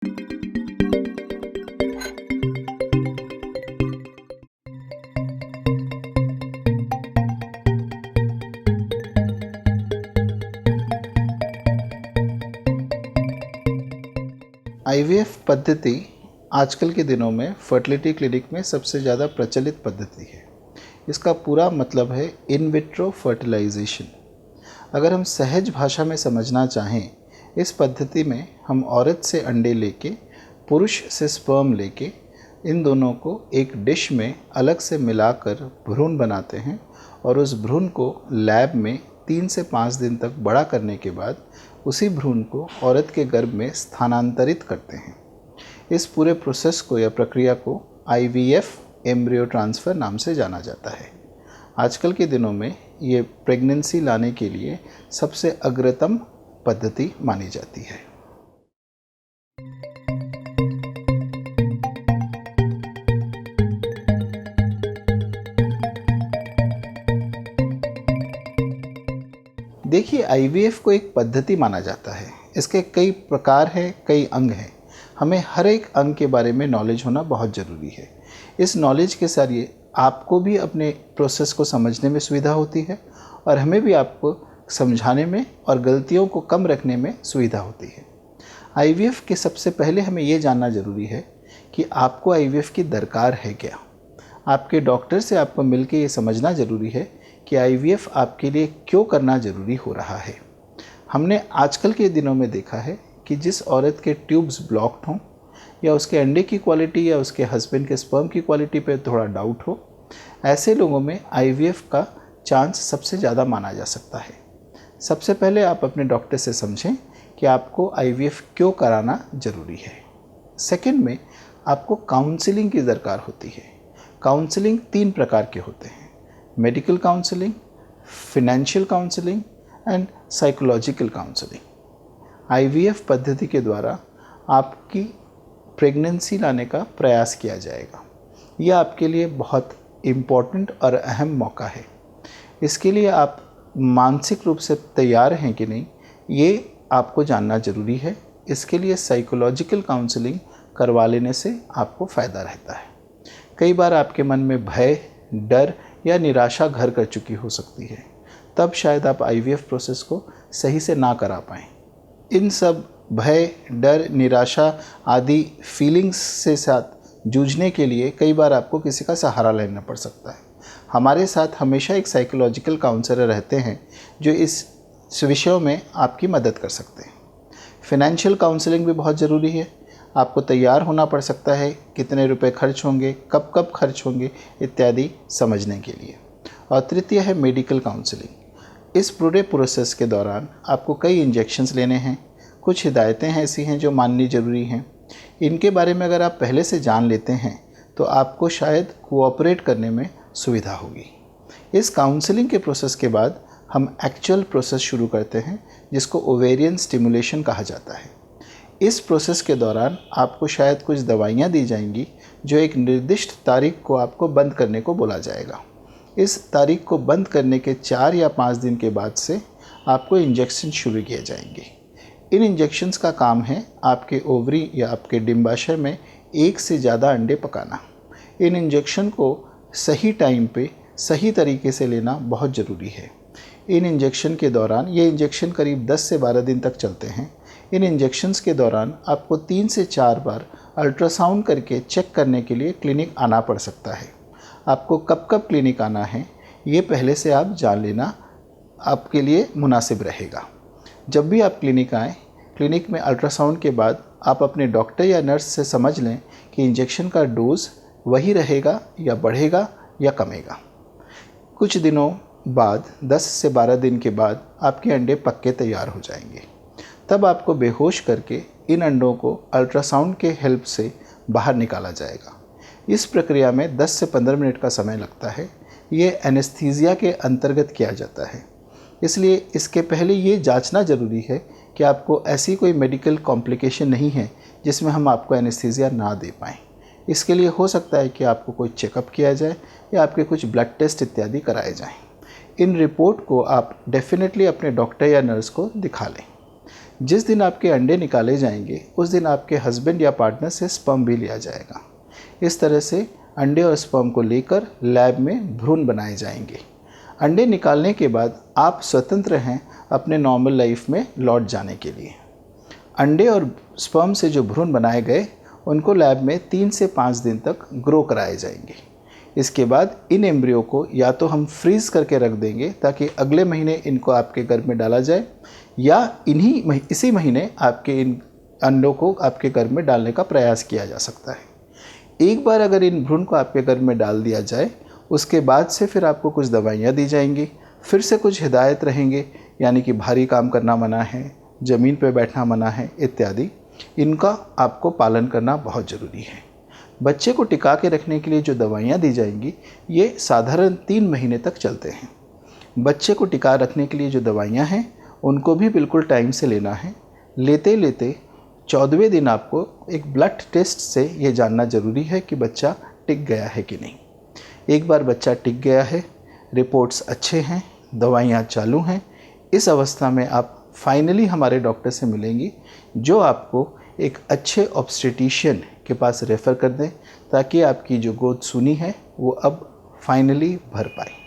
IVF पद्धति आजकल के दिनों में फर्टिलिटी क्लिनिक में सबसे ज़्यादा प्रचलित पद्धति है। इसका पूरा मतलब है इन विट्रो फर्टिलाइजेशन। अगर हम सहज भाषा में समझना चाहें, इस पद्धति में हम औरत से अंडे लेके, पुरुष से स्पर्म लेके, इन दोनों को एक डिश में अलग से मिलाकर भ्रूण बनाते हैं और उस भ्रूण को लैब में 3 से 5 दिन तक बड़ा करने के बाद उसी भ्रूण को औरत के गर्भ में स्थानांतरित करते हैं। इस पूरे प्रोसेस को या प्रक्रिया को आईवीएफ एम्ब्रियो ट्रांसफ़र नाम से जाना जाता है। आजकल के दिनों में ये प्रेगनेंसी लाने के लिए सबसे अग्रतम पद्धति मानी जाती है। देखिए, आईवीएफ को एक पद्धति माना जाता है। इसके कई प्रकार हैं, कई अंग हैं। हमें हर एक अंग के बारे में नॉलेज होना बहुत ज़रूरी है। इस नॉलेज के जरिए आपको भी अपने प्रोसेस को समझने में सुविधा होती है और हमें भी आपको समझाने में और गलतियों को कम रखने में सुविधा होती है। आईवीएफ के सबसे पहले हमें ये जानना ज़रूरी है कि आपको आईवीएफ की दरकार है क्या। आपके डॉक्टर से आपको मिलकर ये समझना ज़रूरी है कि आईवीएफ आपके लिए क्यों करना ज़रूरी हो रहा है। हमने आजकल के दिनों में देखा है कि जिस औरत के ट्यूब्स ब्लॉक्ड हों या उसके अंडे की क्वालिटी या उसके हस्बैंड के स्पर्म की क्वालिटी पे थोड़ा डाउट हो, ऐसे लोगों में आईवीएफ का चांस सबसे ज़्यादा माना जा सकता है। सबसे पहले आप अपने डॉक्टर से समझें कि आपको आईवीएफ क्यों कराना ज़रूरी है। सेकंड में आपको काउंसलिंग की दरकार होती है। काउंसलिंग 3 प्रकार के होते हैं: medical counselling, financial counselling and psychological counselling. IVF पद्धति के द्वारा आपकी प्रेगनेंसी लाने का प्रयास किया जाएगा। यह आपके लिए बहुत इम्पोर्टेंट और अहम मौका है। इसके लिए आप मानसिक रूप से तैयार हैं कि नहीं, ये आपको जानना ज़रूरी है। इसके लिए साइकोलॉजिकल काउंसलिंग करवा लेने से आपको फ़ायदा रहता है। कई बार आपके मन में भय, डर या निराशा घर कर चुकी हो सकती है, तब शायद आप आईवीएफ प्रोसेस को सही से ना करा पाएँ। इन सब भय, डर, निराशा आदि फीलिंग्स से साथ जूझने के लिए कई बार आपको किसी का सहारा लेना पड़ सकता है। हमारे साथ हमेशा एक साइकोलॉजिकल काउंसलर रहते हैं जो इस विषयों में आपकी मदद कर सकते हैं। फिनेंशियल काउंसलिंग भी बहुत ज़रूरी है। आपको तैयार होना पड़ सकता है, कितने रुपए खर्च होंगे, कब कब खर्च होंगे इत्यादि समझने के लिए। और तृतीय है मेडिकल काउंसलिंग। इस पूरे प्रोसेस के दौरान आपको कई इंजेक्शंस लेने हैं। कुछ हिदायतें ऐसी हैं जो माननी ज़रूरी हैं। इनके बारे में अगर आप पहले से जान लेते हैं तो आपको शायद कोऑपरेट करने में सुविधा होगी। इस काउंसलिंग के प्रोसेस के बाद हम एक्चुअल प्रोसेस शुरू करते हैं, जिसको ओवेरियन स्टिमुलेशन कहा जाता है। इस प्रोसेस के दौरान आपको शायद कुछ दवाइयाँ दी जाएंगी जो एक निर्दिष्ट तारीख को आपको बंद करने को बोला जाएगा। इस तारीख को बंद करने के 4 या 5 दिन के बाद से आपको इंजेक्शन शुरू किए जाएंगे। इन इंजेक्शन्स का काम है आपके ओवरी या आपके डिंबाशय में 1 से ज़्यादा अंडे पकाना। इन इंजेक्शन को सही टाइम पे सही तरीके से लेना बहुत ज़रूरी है। इन इंजेक्शन के दौरान, ये इंजेक्शन करीब 10 से 12 दिन तक चलते हैं। इन इंजेक्शन्स के दौरान आपको 3 से 4 बार अल्ट्रासाउंड करके चेक करने के लिए क्लिनिक आना पड़ सकता है। आपको कब कब क्लिनिक आना है, ये पहले से आप जान लेना आपके लिए मुनासिब रहेगा। जब भी आप क्लिनिक आएँ, क्लिनिक में अल्ट्रासाउंड के बाद आप अपने डॉक्टर या नर्स से समझ लें कि इंजेक्शन का डोज वही रहेगा या बढ़ेगा या कमेगा। कुछ दिनों बाद, 10 से 12 दिन के बाद आपके अंडे पक्के तैयार हो जाएंगे। तब आपको बेहोश करके इन अंडों को अल्ट्रासाउंड के हेल्प से बाहर निकाला जाएगा। इस प्रक्रिया में 10 से 15 मिनट का समय लगता है। ये एनेस्थीसिया के अंतर्गत किया जाता है, इसलिए इसके पहले ये जांचना ज़रूरी है कि आपको ऐसी कोई मेडिकल कॉम्प्लिकेशन नहीं है जिसमें हम आपको एनेस्थीसिया ना दे पाएँ। इसके लिए हो सकता है कि आपको कोई चेकअप किया जाए या आपके कुछ ब्लड टेस्ट इत्यादि कराए जाएँ। इन रिपोर्ट को आप डेफिनेटली अपने डॉक्टर या नर्स को दिखा लें। जिस दिन आपके अंडे निकाले जाएंगे उस दिन आपके हस्बैंड या पार्टनर से स्पर्म भी लिया जाएगा। इस तरह से अंडे और स्पर्म को लेकर लैब में भ्रूण बनाए जाएंगे। अंडे निकालने के बाद आप स्वतंत्र हैं अपने नॉर्मल लाइफ में लौट जाने के लिए। अंडे और स्पर्म से जो भ्रूण बनाए गए उनको लैब में 3 से 5 दिन तक ग्रो कराए जाएंगे। इसके बाद इन एम्ब्रियो को या तो हम फ्रीज करके रख देंगे ताकि अगले महीने इनको आपके गर्भ में डाला जाए, या इसी महीने आपके इन अंडों को आपके गर्भ में डालने का प्रयास किया जा सकता है। एक बार अगर इन भ्रूण को आपके गर्भ में डाल दिया जाए उसके बाद से फिर आपको कुछ दवाइयाँ दी जाएंगी, फिर से कुछ हिदायत रहेंगे, यानी कि भारी काम करना मना है, ज़मीन पर बैठना मना है इत्यादि। इनका आपको पालन करना बहुत ज़रूरी है। बच्चे को टिका के रखने के लिए जो दवाइयाँ दी जाएंगी ये साधारण 3 महीने तक चलते हैं। बच्चे को टिका रखने के लिए जो दवाइयाँ हैं उनको भी बिल्कुल टाइम से लेना है। लेते लेते 14वें दिन आपको एक ब्लड टेस्ट से ये जानना ज़रूरी है कि बच्चा टिक गया है कि नहीं। एक बार बच्चा टिक गया है, रिपोर्ट्स अच्छे हैं, दवाइयाँ चालू हैं, इस अवस्था में आप फाइनली हमारे डॉक्टर से मिलेंगी जो आपको एक अच्छे ऑब्स्टेटिशियन के पास रेफ़र कर दें ताकि आपकी जो गोद सूनी है वो अब फाइनली भर पाए।